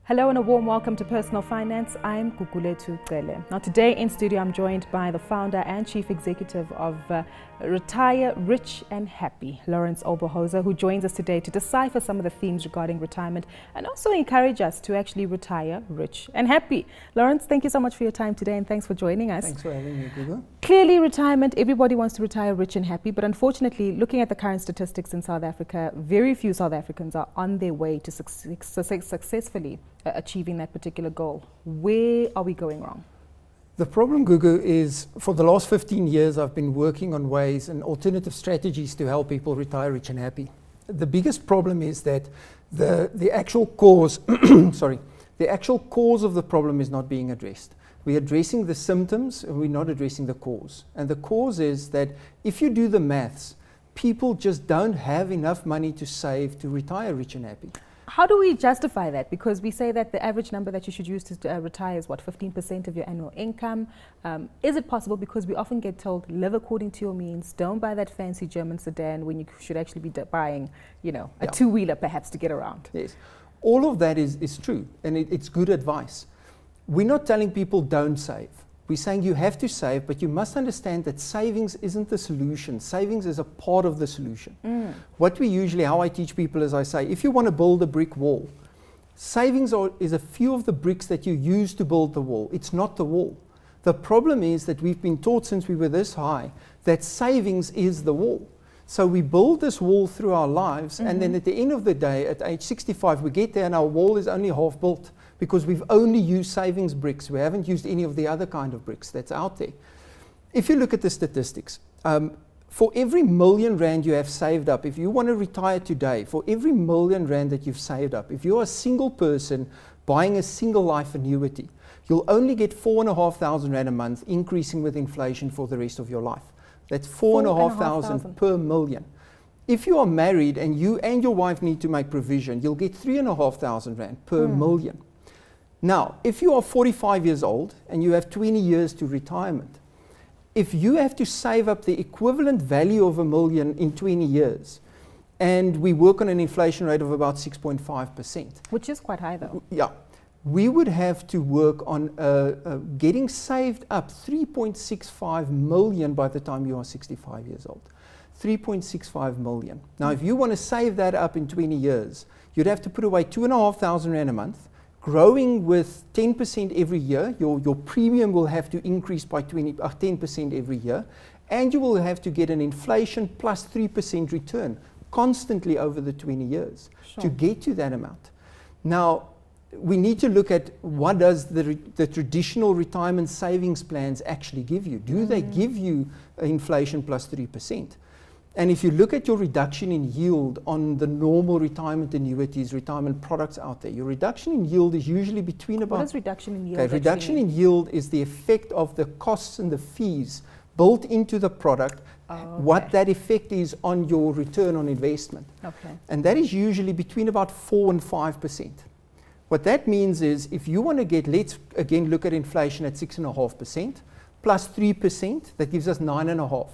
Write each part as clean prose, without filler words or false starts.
Hello and a warm welcome to Personal Finance. I'm Kukuletu Cele. Now today in studio I'm joined by the founder and chief executive of Retire Rich and Happy, Lawrence Obohoza, who joins us today to decipher some of the themes regarding retirement and also encourage us to actually retire rich and happy. Lawrence, thank you so much for your time today and thanks for joining us. Thanks for having me, Gugu. Clearly retirement, everybody wants to retire rich and happy, but unfortunately looking at the current statistics in South Africa, very few South Africans are on their way to successfully achieving that particular goal. Where are we going wrong? The problem, Gugu, is for the last 15 years I've been working on ways and alternative strategies to help people retire rich and happy. The biggest problem is that the actual cause, the actual cause of the problem is not being addressed. We're addressing the symptoms and we're not addressing the cause. And the cause is that if you do the maths, people just don't have enough money to save to retire rich and happy. How do we justify that? Because we say that the average number that you should use to retire is what, 15% of your annual income. Is it possible? Because we often get told, live according to your means, don't buy that fancy German sedan when you should actually be buying, a two-wheeler perhaps to get around. Yes, all of that is true and it's good advice. We're not telling people don't save. We're saying you have to save, but you must understand that savings isn't the solution. Savings is a part of the solution. How I teach people is I say, if you want to build a brick wall, savings is a few of the bricks that you use to build the wall. It's not the wall. The problem is that we've been taught since we were this high that savings is the wall. So we build this wall through our lives, and then at the end of the day, at age 65, we get there and our wall is only half built because we've only used savings bricks. We haven't used any of the other kind of bricks that's out there. If you look at the statistics, for every R1,000,000 you have saved up, if you want to retire today, for every R1,000,000 that you've saved up, if you're a single person buying a single life annuity, you'll only get R4,500 a month, increasing with inflation for the rest of your life. That's 4,500 per million. If you are married and you and your wife need to make provision, you'll get 3,500 Rand per million. Now, if you are 45 years old and you have 20 years to retirement, if you have to save up the equivalent value of $1,000,000 in 20 years, and we work on an inflation rate of about 6.5%. Which is quite high though. Yeah. We would have to work on getting saved up 3.65 million by the time you are 65 years old. 3.65 million. Now, if you want to save that up in 20 years, you'd have to put away 2,500 Rand a month, growing with 10% every year. Your premium will have to increase by 10% every year, and you will have to get an inflation plus 3% return constantly over the 20 years to get to that amount. Now, we need to look at what does the traditional retirement savings plans actually give you. Do they give you inflation plus 3%? And if you look at your reduction in yield on the normal retirement annuities, retirement products out there, your reduction in yield is usually between about... What is reduction in yield? Okay, reduction in yield is the effect of the costs and the fees built into the product, what that effect is on your return on investment. Okay. And that is usually between about 4 and 5%. What that means is if you want to get, let's again look at inflation at 6.5% plus 3%, that gives us 9.5%.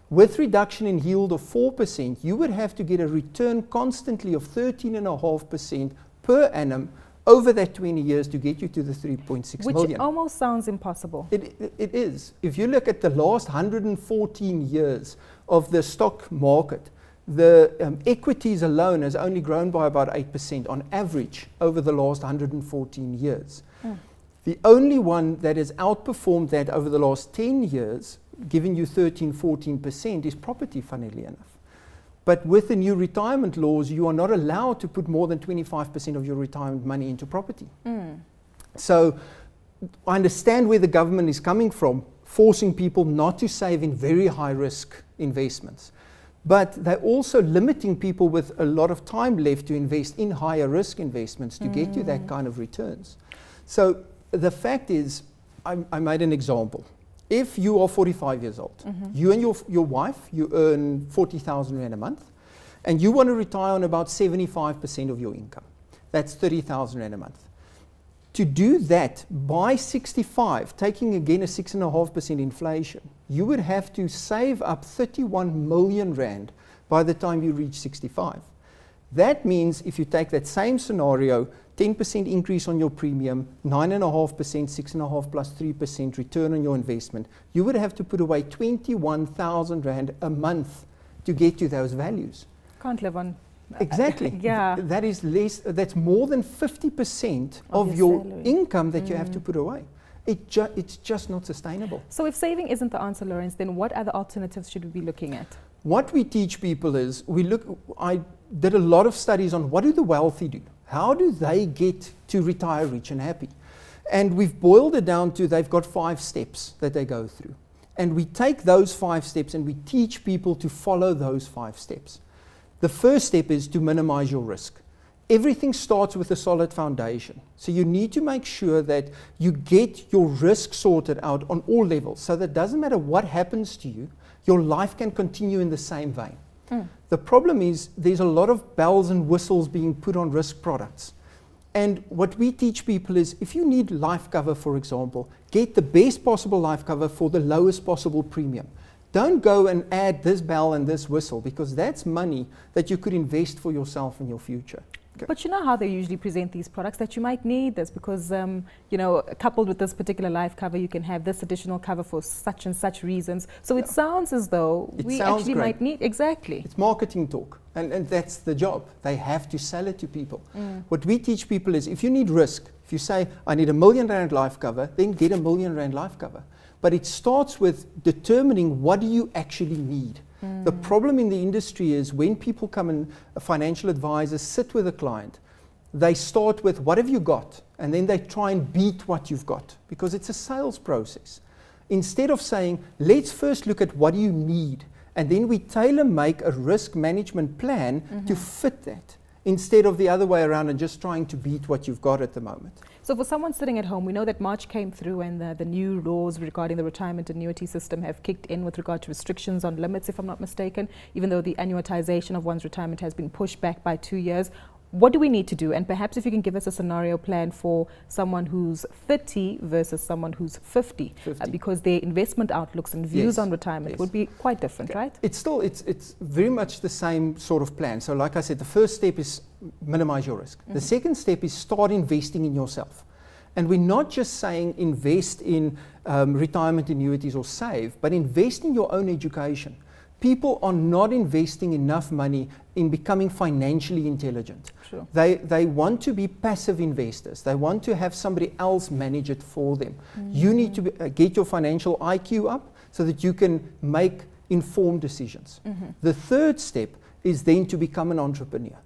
With reduction in yield of 4%, you would have to get a return constantly of 13.5% per annum over that 20 years to get you to the 3.6 million. Which almost sounds impossible. It is. If you look at the last 114 years of the stock market, the equities alone has only grown by about 8% on average over the last 114 years. The only one that has outperformed that over the last 10 years, giving you 13-14%, is property, funnily enough. But with the new retirement laws, you are not allowed to put more than 25% of your retirement money into property. So I understand where the government is coming from, forcing people not to save in very high risk investments. But they're also limiting people with a lot of time left to invest in higher risk investments to get you that kind of returns. So the fact is, I made an example. If you are 45 years old, you and your wife, you earn 40,000 Rand a month, and you want to retire on about 75% of your income. That's 30,000 Rand a month. To do that by 65, taking again a 6.5% inflation, you would have to save up 31 million Rand by the time you reach 65. That means if you take that same scenario, 10% increase on your premium, 9.5%, 6.5% plus 3% return on your investment, you would have to put away 21,000 Rand a month to get to those values. Can't live on. Exactly. Yeah. That is less. That's more than 50% Of of your your salary. income that you have to put away. It's just not sustainable. So if saving isn't the answer, Lawrence, then what other alternatives should we be looking at? What we teach people is I did a lot of studies on what do the wealthy do? How do they get to retire rich and happy? And we've boiled it down to they've got 5 steps that they go through. And we take those 5 steps and we teach people to follow those 5 steps. The first step is to minimize your risk. Everything starts with a solid foundation. So you need to make sure that you get your risk sorted out on all levels so that it doesn't matter what happens to you, your life can continue in the same vein. The problem is there's a lot of bells and whistles being put on risk products. And what we teach people is if you need life cover, for example, get the best possible life cover for the lowest possible premium. Don't go and add this bell and this whistle because that's money that you could invest for yourself in your future. Okay. But you know how they usually present these products, that you might need this because, coupled with this particular life cover, you can have this additional cover for such and such reasons. So it sounds as though we actually might need, exactly. It's marketing talk, and that's the job. They have to sell it to people. What we teach people is if you need risk, if you say, I need R1 million life cover, then get R1 million life cover. But it starts with determining what do you actually need. The problem in the industry is when people come and financial advisors sit with a client, they start with what have you got? And then they try and beat what you've got because it's a sales process. Instead of saying, let's first look at what do you need, and then we tailor make a risk management plan to fit that, instead of the other way around and just trying to beat what you've got at the moment. So for someone sitting at home, we know that March came through and the new laws regarding the retirement annuity system have kicked in with regard to restrictions on limits, if I'm not mistaken, even though the annuitization of one's retirement has been pushed back by 2 years. What do we need to do? And perhaps if you can give us a scenario plan for someone who's 30 versus someone who's 50, because their investment outlooks and views on retirement would be quite different, right? It's very much the same sort of plan. So like I said, the first step is minimize your risk. The second step is start investing in yourself. And we're not just saying invest in retirement annuities or save, but invest in your own education. People are not investing enough money in becoming financially intelligent. Sure. They want to be passive investors. They want to have somebody else manage it for them. You need to get your financial IQ up so that you can make informed decisions. The third step is then to become an entrepreneur.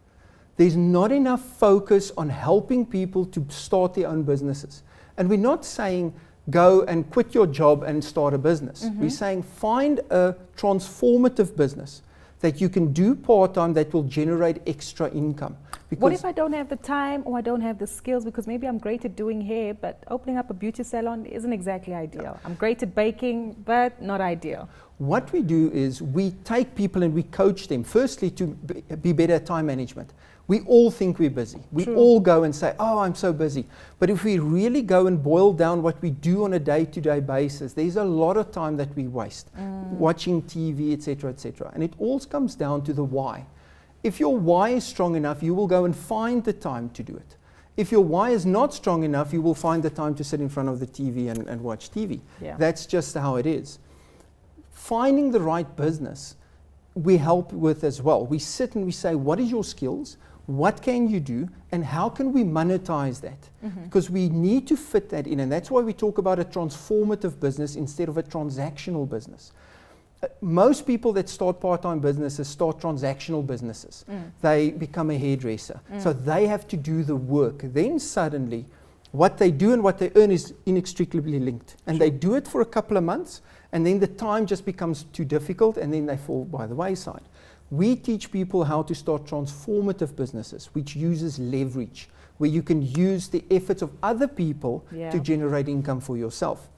There's not enough focus on helping people to start their own businesses. And we're not saying go and quit your job and start a business. We're saying find a transformative business that you can do part-time that will generate extra income. Because what if I don't have the time or I don't have the skills? Because maybe I'm great at doing hair, but opening up a beauty salon isn't exactly ideal. I'm great at baking, but not ideal. What we do is we take people and we coach them, firstly to be better at time management. We all think we're busy. We all go and say, oh, I'm so busy. But if we really go and boil down what we do on a day-to-day basis, there's a lot of time that we waste watching TV, etc., etc. And it all comes down to the why. If your why is strong enough, you will go and find the time to do it. If your why is not strong enough, you will find the time to sit in front of the TV and watch TV. That's just how it is. Finding the right business, we help with as well. We sit and we say, what is your skills? What can you do, and how can we monetize that? Because we need to fit that in, and that's why we talk about a transformative business instead of a transactional business. Most people that start part-time businesses start transactional businesses. They become a hairdresser, so they have to do the work. Then suddenly, what they do and what they earn is inextricably linked, and they do it for a couple of months, and then the time just becomes too difficult, and then they fall by the wayside. We teach people how to start transformative businesses, which uses leverage, where you can use the efforts of other people to generate income for yourself.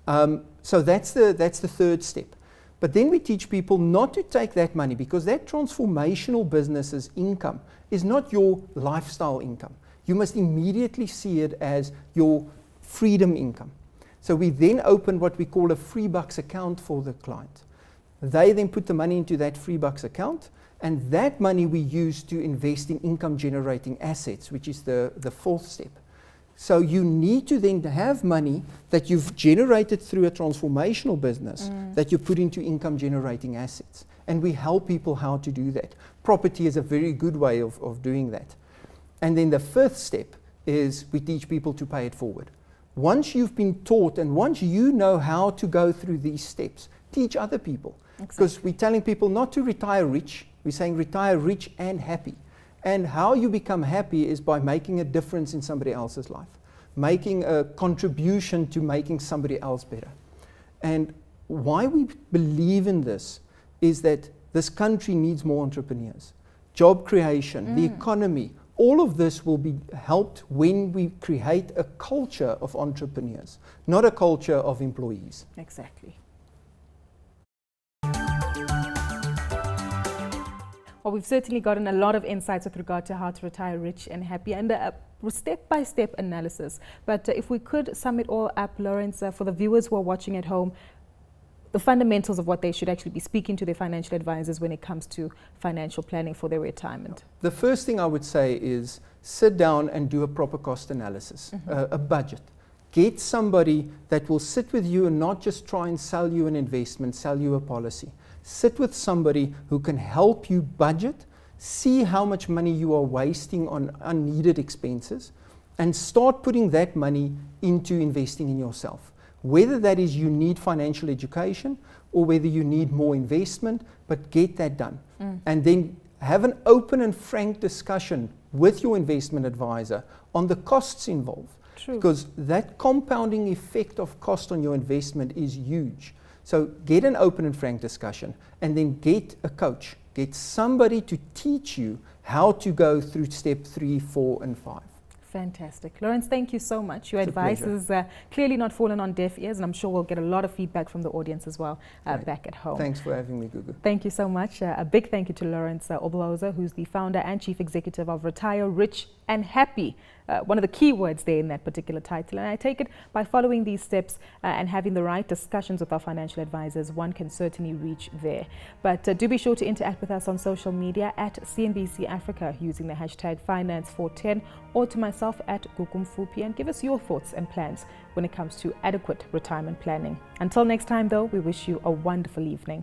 So that's the third step. But then we teach people not to take that money, because that transformational business's income is not your lifestyle income. You must immediately see it as your freedom income. So we then open what we call a free bucks account for the client. They then put the money into that $3 account, and that money we use to invest in income generating assets, which is the fourth step. So you need to then have money that you've generated through a transformational business that you put into income generating assets. And we help people how to do that. Property is a very good way of doing that. And then the fifth step is we teach people to pay it forward. Once you've been taught and once you know how to go through these steps, teach other people. Because we're telling people not to retire rich, we're saying retire rich and happy. And how you become happy is by making a difference in somebody else's life, making a contribution to making somebody else better. And why we believe in this is that this country needs more entrepreneurs. Job creation, the economy, all of this will be helped when we create a culture of entrepreneurs, not a culture of employees. Exactly. Well, we've certainly gotten a lot of insights with regard to how to retire rich and happy and a step-by-step analysis. But if we could sum it all up, Lawrence, for the viewers who are watching at home, the fundamentals of what they should actually be speaking to their financial advisors when it comes to financial planning for their retirement. The first thing I would say is sit down and do a proper cost analysis, a budget. Get somebody that will sit with you and not just try and sell you an investment, sell you a policy. Sit with somebody who can help you budget, see how much money you are wasting on unneeded expenses, and start putting that money into investing in yourself. Whether that is you need financial education or whether you need more investment, but get that done. And then have an open and frank discussion with your investment advisor on the costs involved. True. Because that compounding effect of cost on your investment is huge. So get an open and frank discussion and then get a coach. Get somebody to teach you how to go through step 3, 4, and 5. Fantastic. Lawrence, thank you so much. Your It's a advice pleasure. has clearly not fallen on deaf ears, and I'm sure we'll get a lot of feedback from the audience as well back at home. Thanks for having me, Gugu. Thank you so much. A big thank you to Lawrence Oberholzer, who's the founder and chief executive of Retire Rich and Happy. One of the key words there in that particular title. And I take it by following these steps and having the right discussions with our financial advisors, one can certainly reach there. But do be sure to interact with us on social media at CNBC Africa using the hashtag Finance410 or to myself at Gukumfupi, and give us your thoughts and plans when it comes to adequate retirement planning. Until next time though, we wish you a wonderful evening.